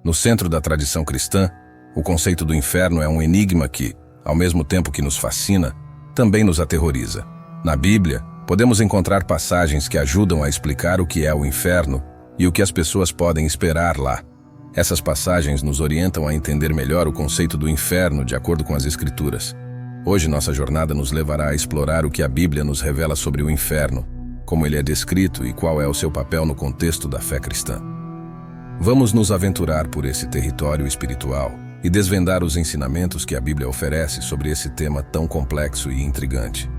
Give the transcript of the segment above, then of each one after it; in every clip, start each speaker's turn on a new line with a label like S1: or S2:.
S1: No centro da tradição cristã, o conceito do inferno é um enigma que, ao mesmo tempo que nos fascina, também nos aterroriza. Na Bíblia, podemos encontrar passagens que ajudam a explicar o que é o inferno e o que as pessoas podem esperar lá. Essas passagens nos orientam a entender melhor o conceito do inferno de acordo com as Escrituras. Hoje nossa jornada nos levará a explorar o que a Bíblia nos revela sobre o inferno, como ele é descrito e qual é o seu papel no contexto da fé cristã. Vamos nos aventurar por esse território espiritual e desvendar os ensinamentos que a Bíblia oferece sobre esse tema tão complexo e intrigante.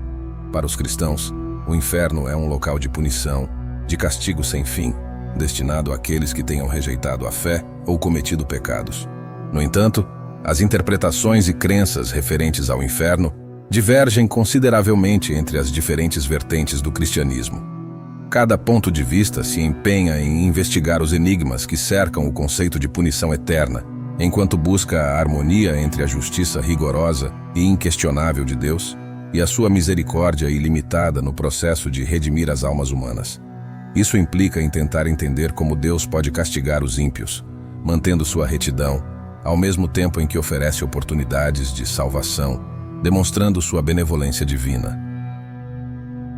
S1: Para os cristãos, o inferno é um local de punição, de castigo sem fim, destinado àqueles que tenham rejeitado a fé ou cometido pecados. No entanto, as interpretações e crenças referentes ao inferno divergem consideravelmente entre as diferentes vertentes do cristianismo. Cada ponto de vista se empenha em investigar os enigmas que cercam o conceito de punição eterna, enquanto busca a harmonia entre a justiça rigorosa e inquestionável de Deus e a sua misericórdia ilimitada no processo de redimir as almas humanas. Isso implica em tentar entender como Deus pode castigar os ímpios, mantendo sua retidão, ao mesmo tempo em que oferece oportunidades de salvação, demonstrando sua benevolência divina.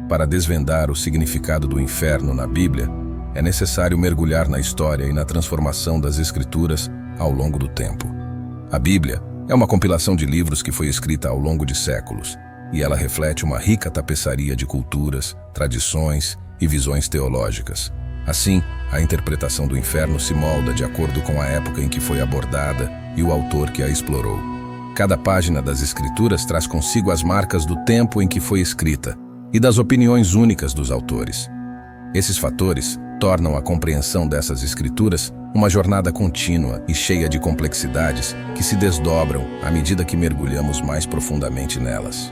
S1: Para desvendar o significado do inferno na Bíblia, é necessário mergulhar na história e na transformação das Escrituras ao longo do tempo. A Bíblia é uma compilação de livros que foi escrita ao longo de séculos, e ela reflete uma rica tapeçaria de culturas, tradições e visões teológicas. Assim, a interpretação do inferno se molda de acordo com a época em que foi abordada e o autor que a explorou. Cada página das Escrituras traz consigo as marcas do tempo em que foi escrita e das opiniões únicas dos autores. Esses fatores tornam a compreensão dessas escrituras uma jornada contínua e cheia de complexidades que se desdobram à medida que mergulhamos mais profundamente nelas.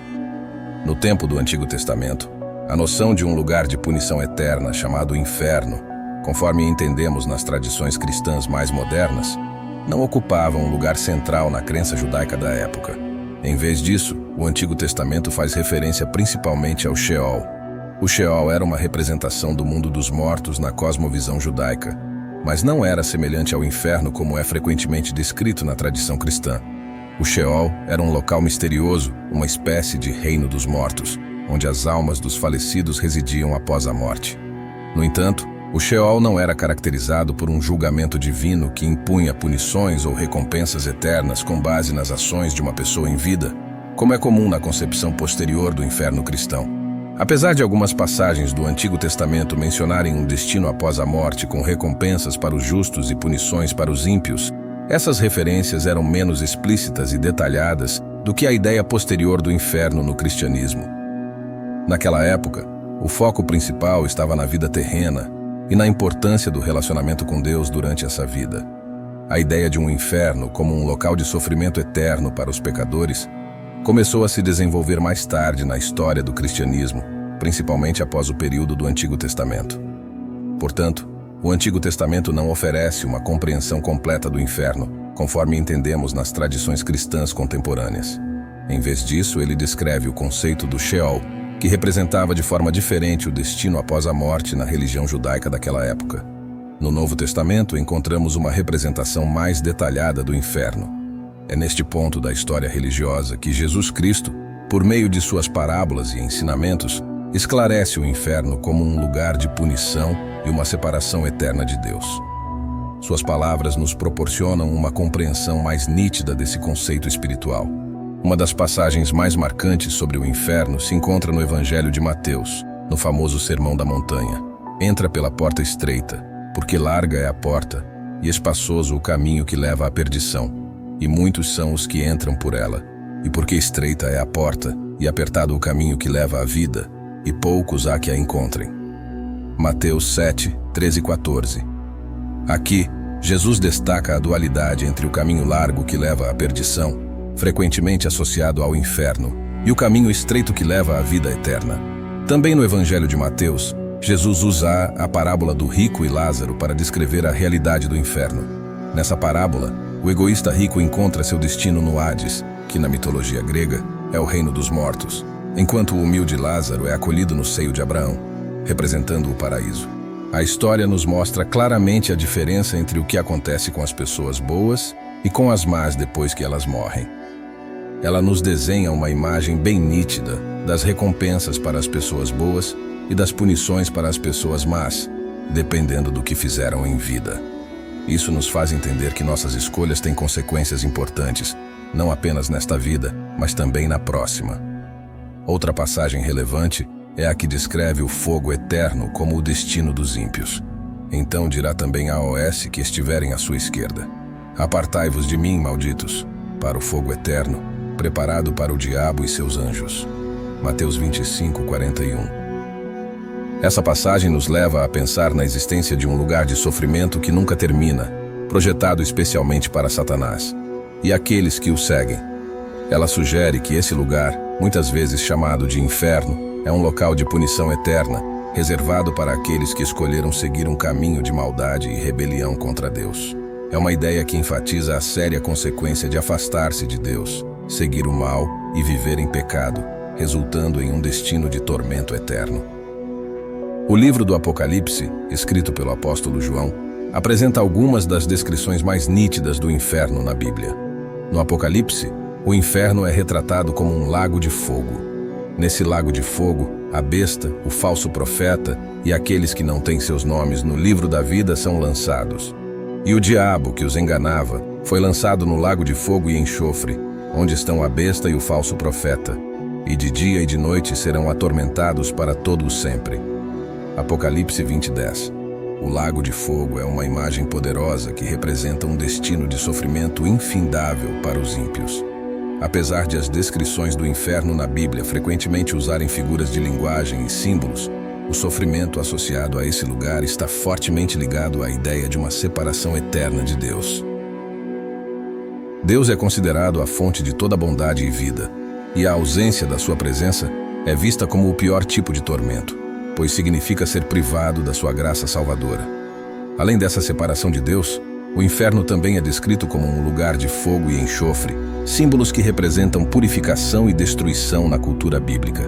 S1: No tempo do Antigo Testamento, a noção de um lugar de punição eterna chamado inferno, conforme entendemos nas tradições cristãs mais modernas, não ocupava um lugar central na crença judaica da época. Em vez disso, o Antigo Testamento faz referência principalmente ao Sheol. O Sheol era uma representação do mundo dos mortos na cosmovisão judaica, mas não era semelhante ao inferno como é frequentemente descrito na tradição cristã. O Sheol era um local misterioso, uma espécie de reino dos mortos, onde as almas dos falecidos residiam após a morte. No entanto, o Sheol não era caracterizado por um julgamento divino que impunha punições ou recompensas eternas com base nas ações de uma pessoa em vida, como é comum na concepção posterior do inferno cristão. Apesar de algumas passagens do Antigo Testamento mencionarem um destino após a morte com recompensas para os justos e punições para os ímpios, essas referências eram menos explícitas e detalhadas do que a ideia posterior do inferno no cristianismo. Naquela época, o foco principal estava na vida terrena e na importância do relacionamento com Deus durante essa vida. A ideia de um inferno como um local de sofrimento eterno para os pecadores começou a se desenvolver mais tarde na história do cristianismo, principalmente após o período do Antigo Testamento. Portanto, o Antigo Testamento não oferece uma compreensão completa do inferno, conforme entendemos nas tradições cristãs contemporâneas. Em vez disso, ele descreve o conceito do Sheol, que representava de forma diferente o destino após a morte na religião judaica daquela época. No Novo Testamento, encontramos uma representação mais detalhada do inferno. É neste ponto da história religiosa que Jesus Cristo, por meio de suas parábolas e ensinamentos, esclarece o inferno como um lugar de punição e uma separação eterna de Deus. Suas palavras nos proporcionam uma compreensão mais nítida desse conceito espiritual. Uma das passagens mais marcantes sobre o inferno se encontra no Evangelho de Mateus, no famoso Sermão da Montanha. Entra pela porta estreita, porque larga é a porta, e espaçoso o caminho que leva à perdição, e muitos são os que entram por ela. E porque estreita é a porta, e apertado o caminho que leva à vida, e poucos há que a encontrem. Mateus 7, 13 e 14. Aqui, Jesus destaca a dualidade entre o caminho largo que leva à perdição, frequentemente associado ao inferno, e o caminho estreito que leva à vida eterna. Também no Evangelho de Mateus, Jesus usa a parábola do rico e Lázaro para descrever a realidade do inferno. Nessa parábola, o egoísta rico encontra seu destino no Hades, que na mitologia grega é o reino dos mortos, enquanto o humilde Lázaro é acolhido no seio de Abraão, representando o paraíso. A história nos mostra claramente a diferença entre o que acontece com as pessoas boas e com as más depois que elas morrem. Ela nos desenha uma imagem bem nítida das recompensas para as pessoas boas e das punições para as pessoas más, dependendo do que fizeram em vida. Isso nos faz entender que nossas escolhas têm consequências importantes, não apenas nesta vida, mas também na próxima. Outra passagem relevante é a que descreve o fogo eterno como o destino dos ímpios. Então dirá também a OS que estiverem à sua esquerda: apartai-vos de mim, malditos, para o fogo eterno, preparado para o diabo e seus anjos. Mateus 25, 41. Essa passagem nos leva a pensar na existência de um lugar de sofrimento que nunca termina, projetado especialmente para Satanás e aqueles que o seguem. Ela sugere que esse lugar, muitas vezes chamado de inferno, é um local de punição eterna, reservado para aqueles que escolheram seguir um caminho de maldade e rebelião contra Deus. É uma ideia que enfatiza a séria consequência de afastar-se de Deus, seguir o mal e viver em pecado, resultando em um destino de tormento eterno. O livro do Apocalipse, escrito pelo apóstolo João, apresenta algumas das descrições mais nítidas do inferno na Bíblia. No Apocalipse, o inferno é retratado como um lago de fogo. Nesse lago de fogo, a besta, o falso profeta e aqueles que não têm seus nomes no livro da vida são lançados. E o diabo, que os enganava, foi lançado no lago de fogo e enxofre, onde estão a besta e o falso profeta, e de dia e de noite serão atormentados para todo o sempre. Apocalipse 20:10. O lago de fogo é uma imagem poderosa que representa um destino de sofrimento infindável para os ímpios. Apesar de as descrições do inferno na Bíblia frequentemente usarem figuras de linguagem e símbolos, o sofrimento associado a esse lugar está fortemente ligado à ideia de uma separação eterna de Deus. Deus é considerado a fonte de toda bondade e vida, e a ausência da sua presença é vista como o pior tipo de tormento, pois significa ser privado da sua graça salvadora. Além dessa separação de Deus, o inferno também é descrito como um lugar de fogo e enxofre, símbolos que representam purificação e destruição na cultura bíblica.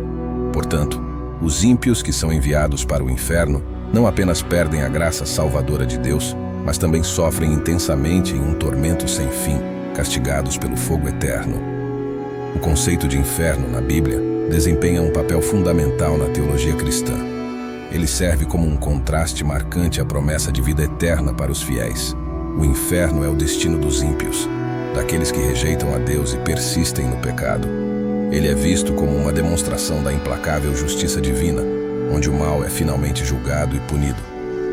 S1: Portanto, os ímpios que são enviados para o inferno não apenas perdem a graça salvadora de Deus, mas também sofrem intensamente em um tormento sem fim, castigados pelo fogo eterno. O conceito de inferno na Bíblia desempenha um papel fundamental na teologia cristã. Ele serve como um contraste marcante à promessa de vida eterna para os fiéis. O inferno é o destino dos ímpios, daqueles que rejeitam a Deus e persistem no pecado. Ele é visto como uma demonstração da implacável justiça divina, onde o mal é finalmente julgado e punido.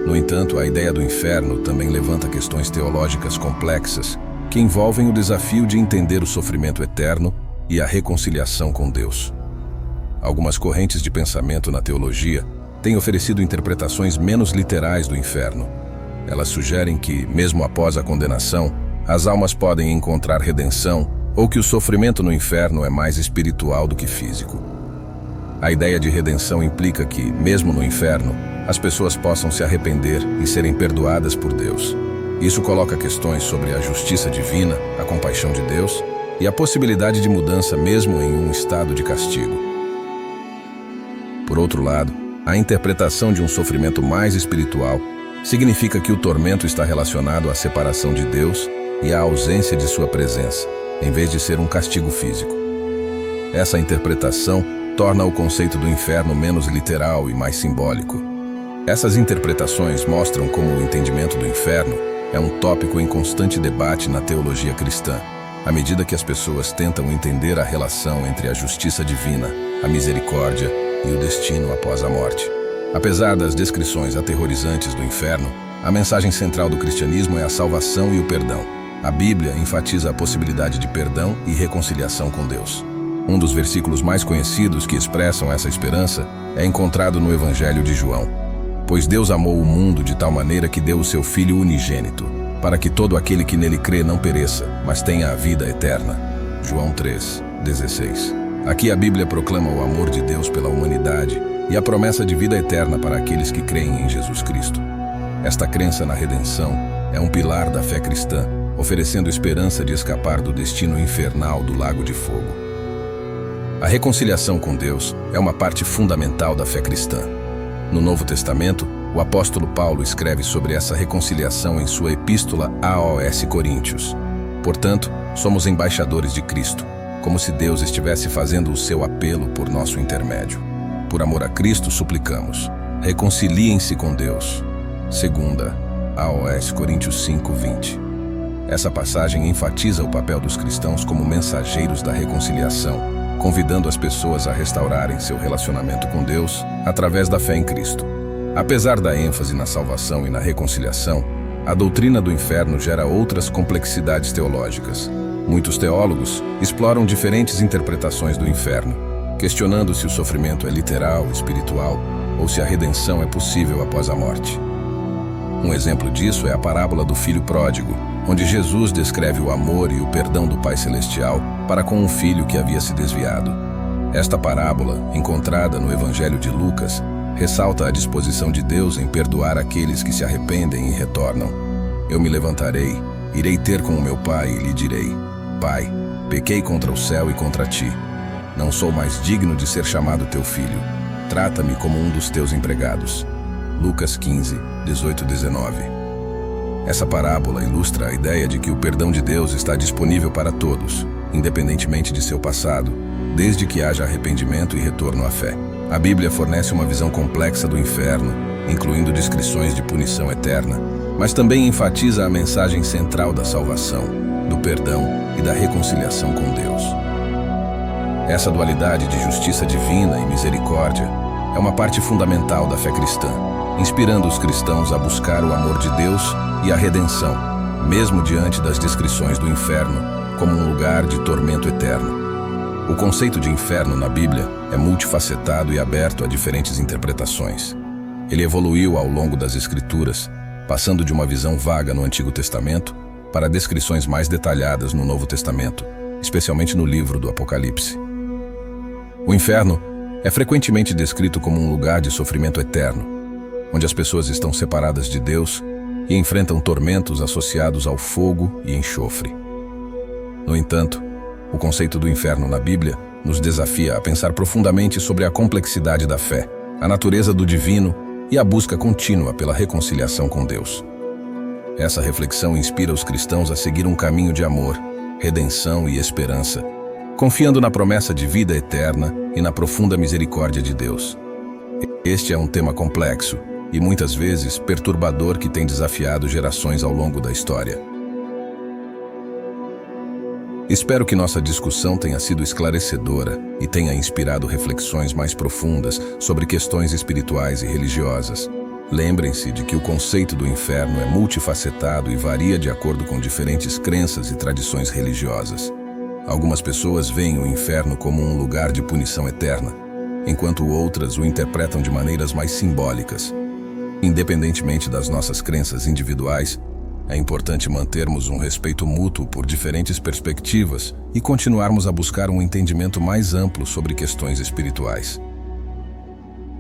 S1: No entanto, a ideia do inferno também levanta questões teológicas complexas que envolvem o desafio de entender o sofrimento eterno e a reconciliação com Deus. Algumas correntes de pensamento na teologia têm oferecido interpretações menos literais do inferno. Elas sugerem que, mesmo após a condenação, as almas podem encontrar redenção ou que o sofrimento no inferno é mais espiritual do que físico. A ideia de redenção implica que, mesmo no inferno, as pessoas possam se arrepender e serem perdoadas por Deus. Isso coloca questões sobre a justiça divina, a compaixão de Deus e a possibilidade de mudança mesmo em um estado de castigo. Por outro lado, a interpretação de um sofrimento mais espiritual significa que o tormento está relacionado à separação de Deus e à ausência de sua presença, em vez de ser um castigo físico. Essa interpretação torna o conceito do inferno menos literal e mais simbólico. Essas interpretações mostram como o entendimento do inferno é um tópico em constante debate na teologia cristã, à medida que as pessoas tentam entender a relação entre a justiça divina, a misericórdia e o destino após a morte. Apesar das descrições aterrorizantes do inferno, a mensagem central do cristianismo é a salvação e o perdão. A Bíblia enfatiza a possibilidade de perdão e reconciliação com Deus. Um dos versículos mais conhecidos que expressam essa esperança é encontrado no Evangelho de João. Pois Deus amou o mundo de tal maneira que deu o seu Filho unigênito, para que todo aquele que nele crê não pereça, mas tenha a vida eterna. João 3:16. Aqui a Bíblia proclama o amor de Deus pela humanidade e a promessa de vida eterna para aqueles que creem em Jesus Cristo. Esta crença na redenção é um pilar da fé cristã, oferecendo esperança de escapar do destino infernal do lago de fogo. A reconciliação com Deus é uma parte fundamental da fé cristã. No Novo Testamento, O apóstolo Paulo escreve sobre essa reconciliação em sua epístola aos Coríntios. Portanto, somos embaixadores de Cristo, como se Deus estivesse fazendo o seu apelo por nosso intermédio. Por amor a Cristo, suplicamos: reconciliem-se com Deus. 2 aos Coríntios 5:20. Essa passagem enfatiza o papel dos cristãos como mensageiros da reconciliação, convidando as pessoas a restaurarem seu relacionamento com Deus através da fé em Cristo. Apesar da ênfase na salvação e na reconciliação, a doutrina do inferno gera outras complexidades teológicas. Muitos teólogos exploram diferentes interpretações do inferno, questionando se o sofrimento é literal, espiritual, ou se a redenção é possível após a morte. Um exemplo disso é a parábola do filho pródigo, onde Jesus descreve o amor e o perdão do Pai Celestial para com um filho que havia se desviado. Esta parábola, encontrada no Evangelho de Lucas, ressalta a disposição de Deus em perdoar aqueles que se arrependem e retornam. Eu me levantarei, irei ter com o meu pai e lhe direi: Pai, pequei contra o céu e contra ti. Não sou mais digno de ser chamado teu filho. Trata-me como um dos teus empregados. Lucas 15, 18-19. Essa parábola ilustra a ideia de que o perdão de Deus está disponível para todos, independentemente de seu passado, desde que haja arrependimento e retorno à fé. A Bíblia fornece uma visão complexa do inferno, incluindo descrições de punição eterna, mas também enfatiza a mensagem central da salvação, do perdão e da reconciliação com Deus. Essa dualidade de justiça divina e misericórdia é uma parte fundamental da fé cristã, inspirando os cristãos a buscar o amor de Deus e a redenção, mesmo diante das descrições do inferno como um lugar de tormento eterno. O conceito de inferno na Bíblia é multifacetado e aberto a diferentes interpretações. Ele evoluiu ao longo das Escrituras, passando de uma visão vaga no Antigo Testamento para descrições mais detalhadas no Novo Testamento, especialmente no livro do Apocalipse. O inferno é frequentemente descrito como um lugar de sofrimento eterno, onde as pessoas estão separadas de Deus e enfrentam tormentos associados ao fogo e enxofre. No entanto, o conceito do inferno na Bíblia nos desafia a pensar profundamente sobre a complexidade da fé, a natureza do divino e a busca contínua pela reconciliação com Deus. Essa reflexão inspira os cristãos a seguir um caminho de amor, redenção e esperança, confiando na promessa de vida eterna e na profunda misericórdia de Deus. Este é um tema complexo e muitas vezes perturbador que tem desafiado gerações ao longo da história. Espero que nossa discussão tenha sido esclarecedora e tenha inspirado reflexões mais profundas sobre questões espirituais e religiosas. Lembrem-se de que o conceito do inferno é multifacetado e varia de acordo com diferentes crenças e tradições religiosas. Algumas pessoas veem o inferno como um lugar de punição eterna, enquanto outras o interpretam de maneiras mais simbólicas. Independentemente das nossas crenças individuais, é importante mantermos um respeito mútuo por diferentes perspectivas e continuarmos a buscar um entendimento mais amplo sobre questões espirituais.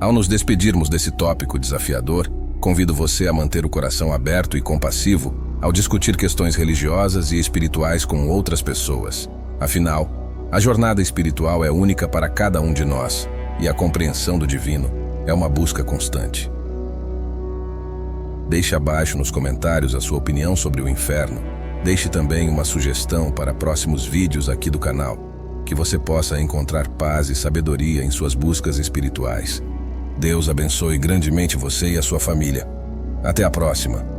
S1: Ao nos despedirmos desse tópico desafiador, convido você a manter o coração aberto e compassivo ao discutir questões religiosas e espirituais com outras pessoas. Afinal, a jornada espiritual é única para cada um de nós, e a compreensão do divino é uma busca constante. Deixe abaixo nos comentários a sua opinião sobre o inferno. Deixe também uma sugestão para próximos vídeos aqui do canal, que você possa encontrar paz e sabedoria em suas buscas espirituais. Deus abençoe grandemente você e a sua família. Até a próxima!